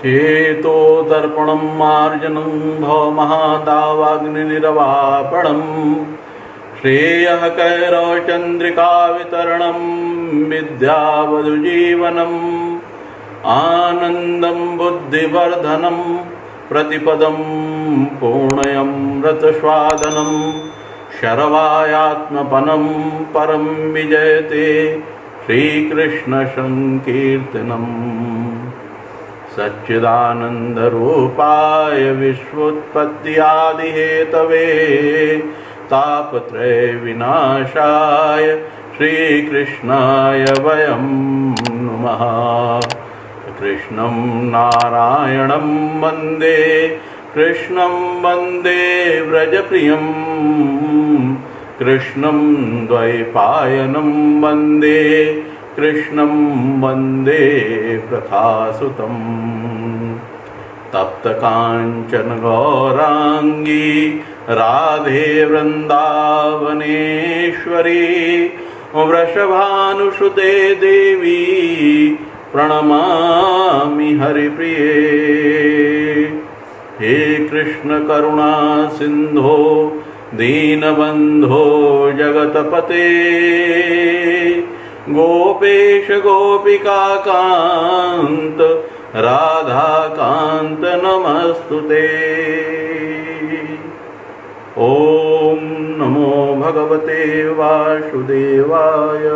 चेतो दर्पणं मार्जनं भवमहादावाग्निनिर्वापणं श्रेयः कैरवचन्द्रिका वितरणं विद्यावधुजीवनम् आनन्दं बुद्धिवर्धनं प्रतिपदं पूर्णयमृतस्वादनं शर्वायात्मपनं परं विजयते श्रीकृष्णसङ्कीर्तनम् सच्चिदानन्दरूपाय विश्वोत्पत्त्यादिहेतवे तापत्रय विनाशाय श्रीकृष्णाय वयं नुमः। कृष्णं नारायणं वन्दे कृष्णं वन्दे व्रजप्रियं कृष्णं द्वैपायनं वन्दे कृष्णं वन्दे प्रथासुतं। तप्तकाञ्चन गौराङ्गी राधे वृन्दावनेश्वरी वृषभानुसुते देवी प्रणमामि हरिप्रिये। हे कृष्ण करुणा सिन्धो दीनबन्धो जगतपते गोपेश गोपिकान्त राधाकान्त नमस्तुते। ओम नमो भगवते वासुदेवाय।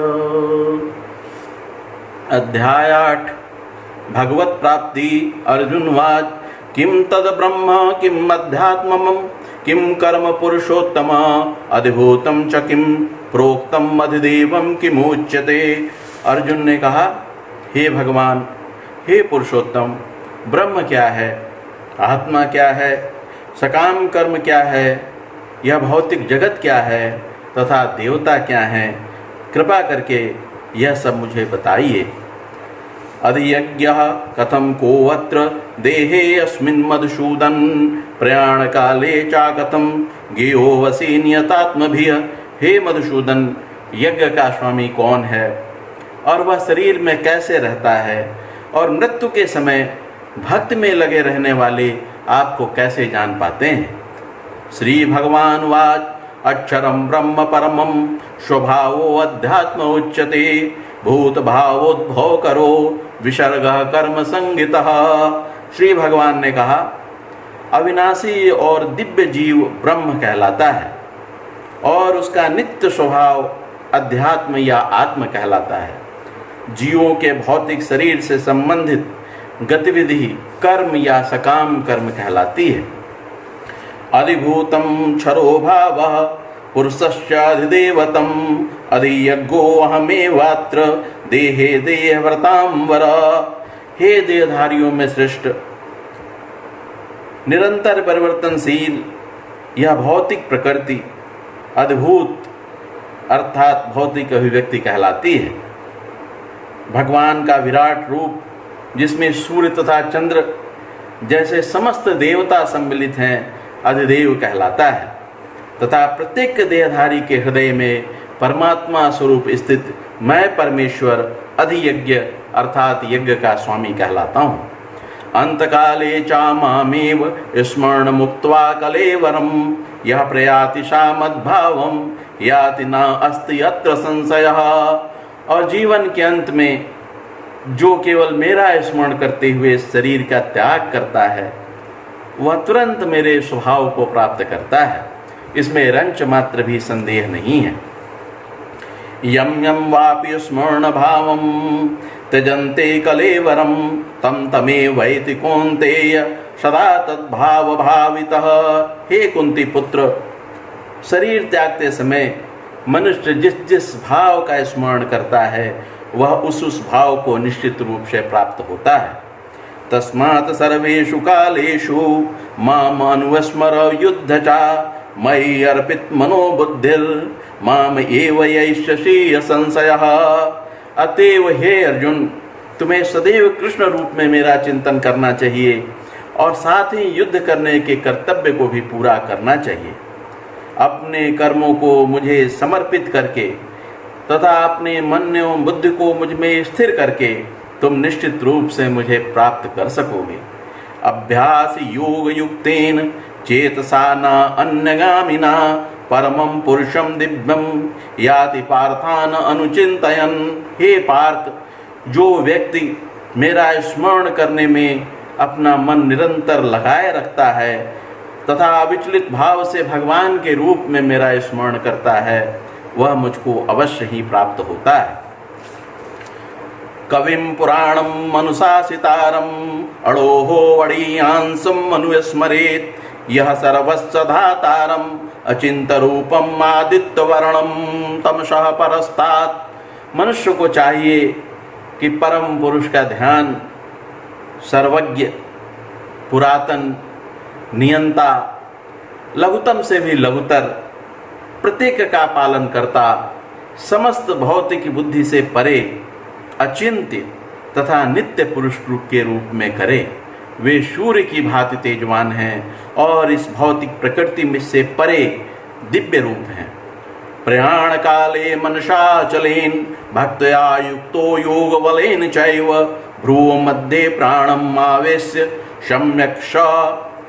अध्याय 8 भगवत प्राप्ति। अर्जुनवाच किं तद ब्रह्म किं अध्यात्मम् किं कर्म पुरुषोत्तम अधिभूतं च किं प्रोक्तम अधिदेवं किमुच्यते। अर्जुन ने कहा, हे भगवान, हे पुरुषोत्तम, ब्रह्म क्या है, आत्मा क्या है, सकाम कर्म क्या है, यह भौतिक जगत क्या है तथा देवता क्या है, कृपा करके यह सब मुझे बताइए। अधियज्ञः कथम कोऽत्र देहे अस्मिन् मधुसूदन प्रयाण काले चाकथम ज्ञेयो वसी नियतात्मभिः। हे मधुसूदन, यज्ञ का स्वामी कौन है और वह शरीर में कैसे रहता है और मृत्यु के समय भक्त में लगे रहने वाले आपको कैसे जान पाते हैं। श्री भगवान वाच अक्षरम ब्रह्म परमं स्वभावो अध्यात्म उच्यते भूत भावोद्भव करो विसर्ग कर्म संगितः। श्री भगवान ने कहा, अविनाशी और दिव्य जीव ब्रह्म कहलाता है और उसका नित्य स्वभाव अध्यात्म या आत्म कहलाता है। जीवों के भौतिक शरीर से संबंधित गतिविधि कर्म या सकाम कर्म कहलाती है। अधिभूतं क्षरो भावः पुरुषश्चाधिदेवतम् अधियज्ञो अहमेवात्र देहे देहव्रतां वर। हे देहधारियों में श्रेष्ठ, निरंतर परिवर्तनशील यह भौतिक प्रकृति अद्भुत अर्थात भौतिक अभिव्यक्ति कहलाती है। भगवान का विराट रूप जिसमें सूर्य तथा चंद्र जैसे समस्त देवता सम्मिलित हैं अधिदेव कहलाता है तथा प्रत्येक देहधारी के हृदय में परमात्मा स्वरूप स्थित मैं परमेश्वर अधियज्ञ अर्थात यज्ञ का स्वामी कहलाता हूँ। अंतकाले चामामेव स्मरण मुक्त्वा कलेवरम यह प्रयाति सामद्भावम याति न अस्ति अत्र संशयः। और जीवन के अंत में जो केवल मेरा स्मरण करते हुए शरीर का त्याग करता है वह तुरंत मेरे स्वभाव को प्राप्त करता है, इसमें रंच मात्र भी संदेह नहीं है। यम यम वापि स्मरण भावम त्यजन्ते कलेवरम तम तमेवैति कौन्तेय सदा तद्भाव भावितः। हे कुंती पुत्र, शरीर त्यागते समय मनुष्य जिस जिस भाव का स्मरण करता है वह उस भाव को निश्चित रूप से प्राप्त होता है। तस्मात् सर्वेषु कालेषु मामनुस्मर युद्ध चा मयि अर्पित मनोबुद्धिर माम एव यैष्यसि संशयः। अतएव हे अर्जुन, तुम्हें सदैव कृष्ण रूप में मेरा चिंतन करना चाहिए और साथ ही युद्ध करने के कर्तव्य को भी पूरा करना चाहिए। अपने कर्मों को मुझे समर्पित करके तथा अपने मन एवं बुद्धि को मुझ में स्थिर करके तुम निश्चित रूप से मुझे प्राप्त कर सकोगे। अभ्यास योग युक्तेन चेतसा न अन्यगामिना परमं पुरुषं दिव्यं याति पार्थान अनुचिंतयन। हे पार्थ, जो व्यक्ति मेरा स्मरण करने में अपना मन निरंतर लगाए रखता है तथा अविचलित भाव से भगवान के रूप में मेरा स्मरण करता है, वह मुझको अवश्य ही प्राप्त होता है। कविं पुराणं मनुशासितारं अड़ोहो वड़ीयांसं मनुस्मरेत् यह सर्वस्य धातारं अचिंत रूपम आदित्य वर्णम तमसः परस्तात्। मनुष्य को चाहिए कि परम पुरुष का ध्यान, सर्वज्ञ, पुरातन, नियंता, लघुतम से भी लघुतर, प्रत्येक का पालन करता, समस्त भौतिक बुद्धि से परे, अचिंत्य तथा नित्य पुरुष के रूप में करे। वे सूर्य की भांति तेजवान हैं और इस भौतिक प्रकृति में से परे दिव्य रूप हैं। प्रयाण काले मनसा चलेन भक्तया युक्तो योग बलेन चैव भ्रुव मध्ये प्राणम आवेश्य सम्यक स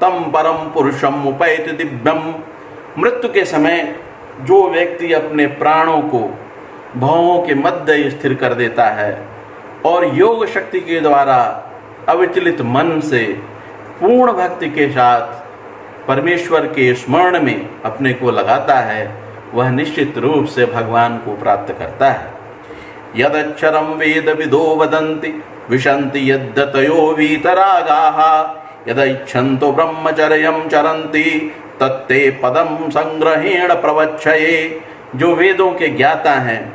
तम परम पुरुषम उपैति दिव्यम। मृत्यु के समय जो व्यक्ति अपने प्राणों को भवों के मध्य स्थिर कर देता है और योग शक्ति के द्वारा अविचलित मन से पूर्ण भक्ति के साथ परमेश्वर के स्मरण में अपने को लगाता है, वह निश्चित रूप से भगवान को प्राप्त करता है। यदक्षरं वेद विदो वदन्ति विशन्ति यद्यतयो वीतरागाः यदैच्छन्तो ब्रह्मचर्यं चरन्ति तत्ते पदम संग्रहेण प्रवक्षये। जो वेदों के ज्ञाता हैं,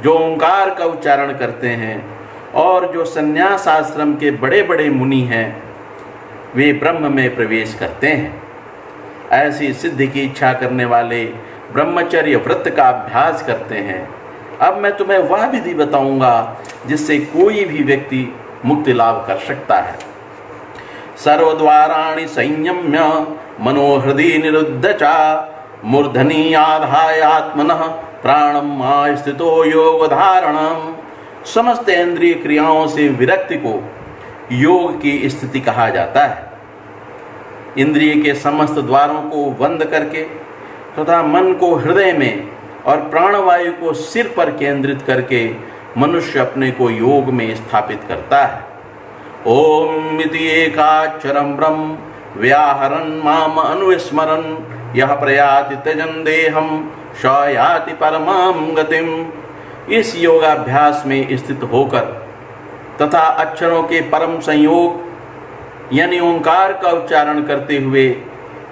जो ओंकार का उच्चारण करते हैं और जो संन्यास आश्रम के बड़े बड़े मुनि हैं, वे ब्रह्म में प्रवेश करते हैं। ऐसी सिद्धि की इच्छा करने वाले ब्रह्मचर्य व्रत का अभ्यास करते हैं। अब मैं तुम्हें वह विधि बताऊंगा जिससे कोई भी व्यक्ति मुक्ति लाभ कर सकता है। सर्वद्वाराणि संयम्य मनोहृदि निरुद्ध च मूर्धनि आधाय आत्मनः प्राणम स्थितो योग धारणम। समस्त इंद्रिय क्रियाओं से विरक्ति को योग की स्थिति कहा जाता है। इंद्रिय के समस्त द्वारों को बंद करके तथा मन को हृदय में और प्राणवायु को सिर पर केंद्रित करके मनुष्य अपने को योग में स्थापित करता है। ओम इति एकाक्षरं ब्रह्म व्याहरन् माम अनुस्मरन् यह प्रयाति त्यजन् देहं स याति परमां गतिम्। इस योगाभ्यास में स्थित होकर तथा अक्षरों के परम संयोग यानी ओंकार का उच्चारण करते हुए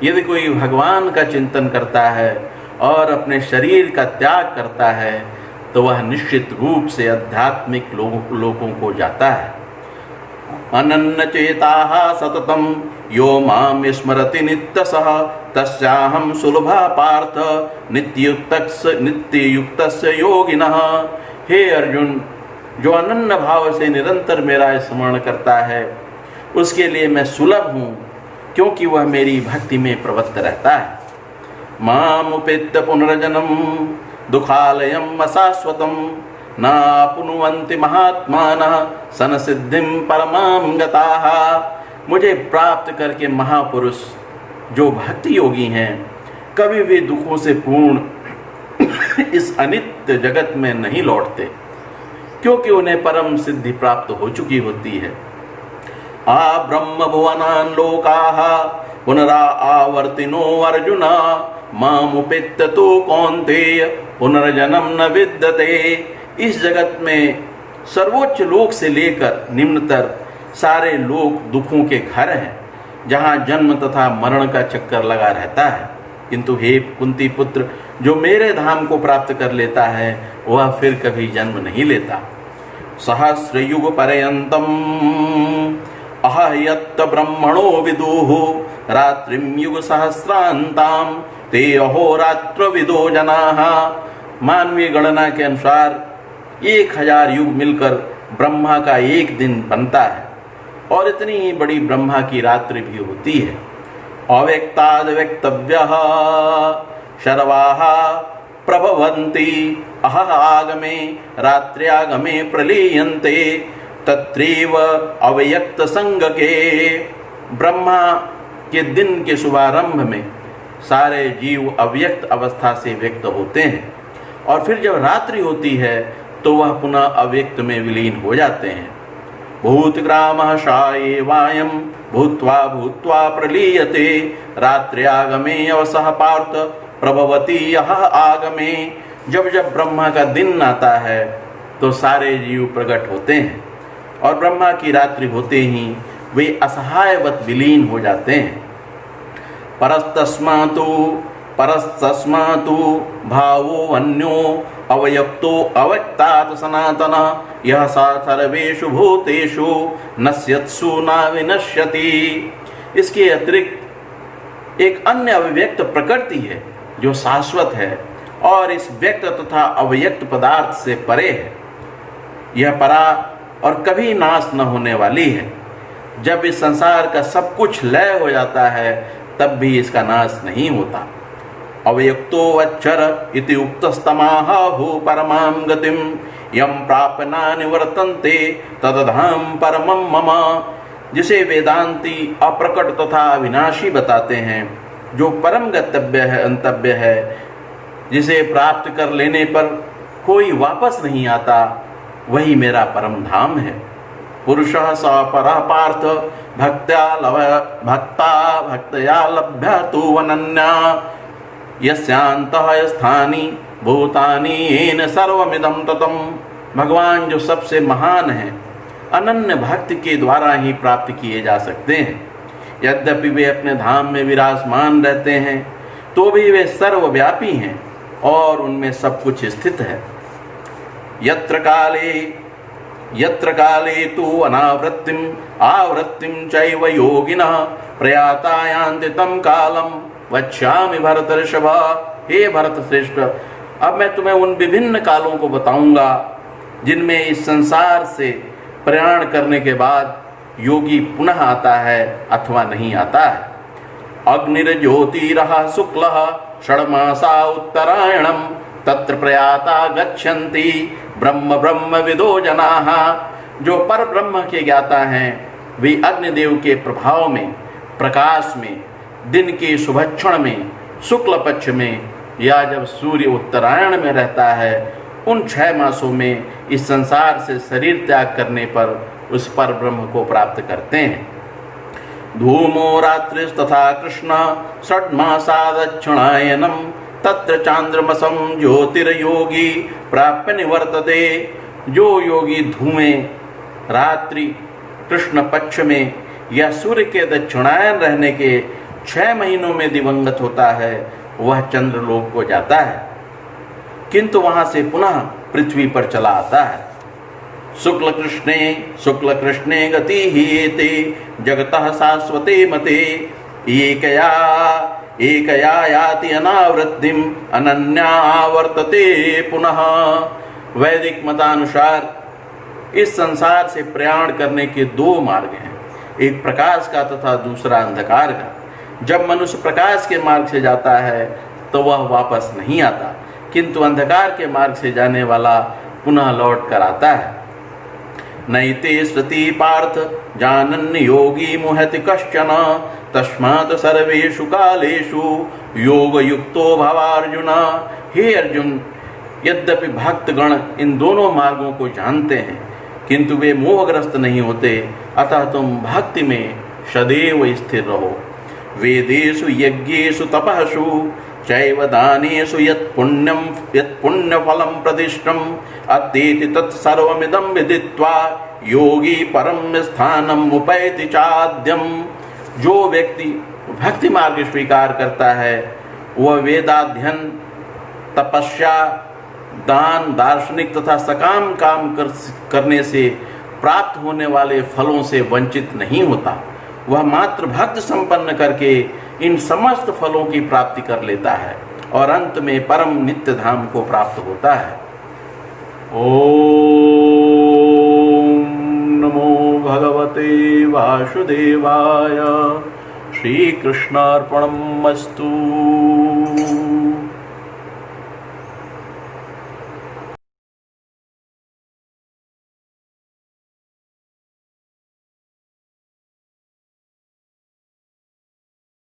यदि कोई भगवान का चिंतन करता है और अपने शरीर का त्याग करता है तो वह निश्चित रूप से आध्यात्मिक लोकों को जाता है। अनन्य चेताः सततम यो माम स्मरति नित्यसः तस्याहं सुलभा पार्थ नित्ययुक्तस्य योगिनः। हे अर्जुन, जो अनन्य भाव से निरंतर मेरा स्मरण करता है उसके लिए मैं सुलभ हूँ, क्योंकि वह मेरी भक्ति में प्रवृत्त रहता है। मामुपेत्य पुनर्जन्म दुखालयम् अशाश्वतम् नाप्नुवन्ति महात्मानः सनसिद्धिं परमां गताः। मुझे प्राप्त करके महापुरुष जो भक्ति योगी हैं कभी भी दुखों से पूर्ण इस अनित्य जगत में नहीं लौटते, क्योंकि उन्हें परम सिद्धि प्राप्त हो चुकी होती है। आ ब्रह्म भुवनान् लोकाः पुनरा आवर्तिनो अर्जुन मामुपेत्य तो कौन्तेय पुनर्जन्म न विद्यते। इस जगत में सर्वोच्च लोक से लेकर निम्नतर सारे लोक दुखों के घर हैं, जहाँ जन्म तथा मरण का चक्कर लगा रहता है। किंतु हे कुंती पुत्र, जो मेरे धाम को प्राप्त कर लेता है वह फिर कभी जन्म नहीं लेता। सहस्र युग पर्यंतम अहयत्त ब्रह्मणो विदुः रात्रिम युग सहस्रांताम ते अहोरात्र विदो जनाः। मानवीय गणना के अनुसार 1000 युग मिलकर ब्रह्मा का एक दिन बनता है और इतनी ही बड़ी ब्रह्मा की रात्रि भी होती है। अव्यक्ताद् व्यक्तव्यः शर्वाः प्रभवन्ति अहः आगमे रात्र्यागमे प्रलीयन्ते तत्रैव अव्यक्त संगके। ब्रह्मा के दिन के शुभारंभ में सारे जीव अव्यक्त अवस्था से व्यक्त होते हैं और फिर जब रात्रि होती है तो वह पुनः अव्यक्त में विलीन हो जाते हैं। भूतग्रामः शाये वायं भूत्वा भूत्वा प्रलीयते रात्र्यागमे अवसः पार्थ प्रभवती यह आगमे। जब जब ब्रह्मा का दिन आता है तो सारे जीव प्रकट होते हैं और ब्रह्मा की रात्रि होते ही वे असहायवत विलीन हो जाते हैं। परस्तस्मातु भावो अन्यो अवयक्तो अवक्तात् सनातन यह सा सर्वेषु भूतेषु नश्यत्सु न विनश्यति। इसके अतिरिक्त एक अन्य अव्यक्त प्रकृति है जो शाश्वत है और इस व्यक्त तथा अव्यक्त पदार्थ से परे है। यह परा और कभी नाश न होने वाली है। जब इस संसार का सब कुछ लय हो जाता है तब भी इसका नाश नहीं होता। अव्यक्तो अक्षर इति उक्तस्तमाहु परमां गतिं यं प्राप्य न निवर्तन्ते तदधाम परमं मम। जिसे वेदांती अप्रकट तथा अविनाशी बताते हैं, जो परम गंतव्य है, अंतव्य है, जिसे प्राप्त कर लेने पर कोई वापस नहीं आता, वही मेरा परम धाम है। पुरुषः स परः पार्थ भक्तया लभ्य तु अनन्या यस्यान्तः स्थानि भूतानि येन सर्वमिदं ततम्। भगवान जो सबसे महान है, अनन्य भक्ति के द्वारा ही प्राप्त किए जा सकते हैं। यद्यपि वे अपने धाम में विराजमान रहते हैं तो भी वे सर्वव्यापी हैं और उनमें सब कुछ स्थित है। यत्र काले तु अनावृत्तिम आवृत्तिम चैव योगिनः प्रयाता यान्ति तं कालम वक्ष्यामि भरतर्षभ। हे भरत श्रेष्ठ, अब मैं तुम्हें उन विभिन्न कालों को बताऊंगा जिनमें इस संसार से प्रयाण करने के बाद योगी पुनः आता है अथवा नहीं आता है। अग्निर्ज्योतिरः शुक्लः षड्मासा उत्तरायणम तत्र प्रयाता गच्छन्ति ब्रह्म ब्रह्मविदो जनाः। जो पर ब्रह्म के ज्ञाता हैं वे अग्निदेव के प्रभाव में, प्रकाश में, दिन के शुभक्षण में, शुक्ल पक्ष में या जब सूर्य उत्तरायण में रहता है, उन 6 मासों में इस संसार से शरीर त्याग करने पर उस पर ब्रह्म को प्राप्त करते हैं। धूमो रात्रिस्तथा कृष्ण षड्मासा दक्षिणायनम तत्र चांद्रमसम ज्योतिर्योगी प्राप्य निवर्तते। जो योगी धूमें रात्रि कृष्ण पक्ष में या सूर्य के दक्षिणायन रहने के 6 महीनों में दिवंगत होता है, वह चंद्रलोक को जाता है, किंतु वहां से पुनः पृथ्वी पर चला आता है। शुक्ल कृष्णे गति ही एते जगतः शाश्वते मते एकया याति अनावृत्तिम अनन्या आवर्तते पुनः। वैदिक मतानुसार इस संसार से प्रयाण करने के 2 मार्ग हैं, एक प्रकाश का तथा दूसरा अंधकार का। जब मनुष्य प्रकाश के मार्ग से जाता है तो वह वापस नहीं आता, किंतु अंधकार के मार्ग से जाने वाला पुनः लौट कर आता है। नैते श्रुति पार्थ जानन्य योगी मुहति कश्चन तस्मात् सर्वेषु कालेषु योग युक्तो भवार्जुन। हे अर्जुन, यद्यपि भक्तगण इन दोनों मार्गों को जानते हैं किंतु वे मोहग्रस्त नहीं होते, अतः तुम भक्ति में सदैव स्थिर रहो। वेदेषु यज्ञेषु तपःसु चैव दानेषु यत् पुण्यफलं प्रतिष्ठम् अत्येति तत्सर्वमिदं विदित्वा योगी परम स्थानम उपैति चाद्यम। जो व्यक्ति भक्ति मार्ग स्वीकार करता है वह वेदाध्ययन, तपस्या, दान, दार्शनिक तथा सकाम काम करने से प्राप्त होने वाले फलों से वंचित नहीं होता। वह मात्र भक्त संपन्न करके इन समस्त फलों की प्राप्ति कर लेता है और अंत में परम नित्य धाम को प्राप्त होता है। ओम नमो भगवते वासुदेवाय। श्री कृष्णार्पणमस्तु।